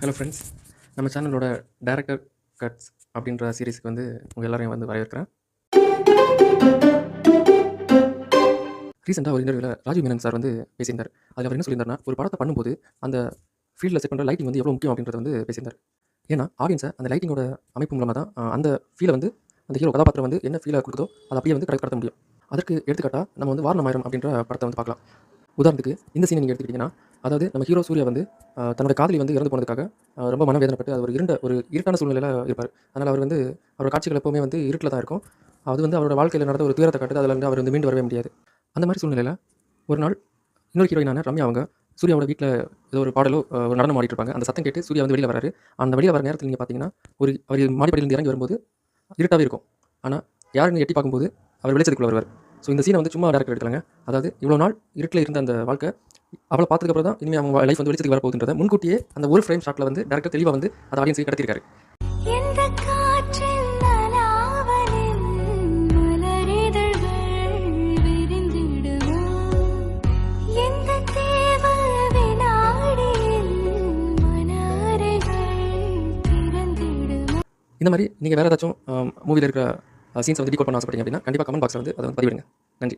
Hello friends, நம்ம சேனலோட director cuts அப்படின்ற சீரிஸ்க்கு வந்து உங்கள் எல்லாரையும் வந்து வரவேற்கிறேன். ரீசெண்டாக ஒரு இன்டர்வியூவில் ராஜீவ் மேனன் சார் வந்து பேசியிருந்தார். அதில் அவர் என்ன சொல்லியிருந்தாருன்னா, ஒரு படத்தை பண்ணும்போது அந்த ஃபீல்டில் செட் பண்ணுற லைட்டிங் வந்து எவ்வளோ முக்கியம் அப்படின்றத வந்து பேசியிருந்தார். ஏன்னா ஆடியன்ஸை அந்த லைட்டிங்கோட அமைப்பு மூலமாக தான் அந்த ஃபீலை வந்து அந்த ஹீரோ கதாபாத்திரம் வந்து என்ன ஃபீலை கொடுக்குதோ அதை அப்படியே வந்து கடத்த முடியும். அதற்கு எடுத்துக்காட்டாக நம்ம வந்து வாரணமாயிரம் அப்படின்ற படத்தை வந்து பார்க்கலாம். உதாரணத்துக்கு இந்த சீனை நீங்கள் எடுத்துக்கிட்டிங்கன்னா, அதாவது நம்ம ஹீரோ சூர்யா வந்து தன்னோட காதலி வந்து இறந்து போனதுக்காக ரொம்ப மனவேதனைப்பட்டு அது ஒரு இருட்டான சூழ்நிலையில் இருப்பார். அதனால் அவர் வந்து அவரோட காட்சிகள் எப்போவுமே வந்து இருட்டில் தான் இருக்கும். அது வந்து அவரோட வாழ்க்கையில் நடந்த ஒரு துயரத்தை காட்டுது. அதில் வந்து அவர் வந்து மீண்டு வரவே முடியாது. அந்த மாதிரி சூழ்நிலையில் ஒரு நாள் இன்னொரு ஹீரோயினான ரம்யா அவங்க சூர்யாவோட வீட்டில் ஏதோ ஒரு பாடலோ ஒரு நடனம் ஆடிட்டு இருப்பாங்க. அந்த சத்தம் கேட்டு சூர்யா வந்து வெளியில் வராரு. அந்த வெளியில் வர நேரத்தில் நீங்கள் பார்த்தீங்கன்னா, அவர் மாடிப்படியிலிருந்து இறங்கி வரும்போது இருட்டாகவே இருக்கும். ஆனால் யாருன்னு எட்டி பார்க்கும்போது அவர் வெளிச்சத்துக்குள்ள வருவார். ஸோ இந்த சீனை வந்து சும்மா டேரக்டர் எடுக்கலங்க. அதாவது இவ்வளோ நாள் இருட்டில் இருந்த அந்த வாழ்க்கை அவளை பார்த்ததுக்கப்புறம் தான் இனிமேல் அவங்க லைஃப் வந்து வெளிச்சத்துக்கு வரப்போகுதுன்றதை முன்கூட்டியே அந்த ஒரு ஃப்ரேம் ஷாட்டில் வந்து டேரக்டர் தெளிவாக வந்து அதை ஆடியன்ஸுக்கு கடத்திருக்காரு. இந்த மாதிரி நீங்கள் வேறு ஏதாச்சும் மூவியில் இருக்கிற சீன்ஸ் வந்து டீகோட் பண்ண ஆசைப்பட்டீங்க அப்படின்னா கண்டிப்பாக கமெண்ட் பாக்ஸில் வந்து அதை வந்து பதிவிடுங்க. நன்றி.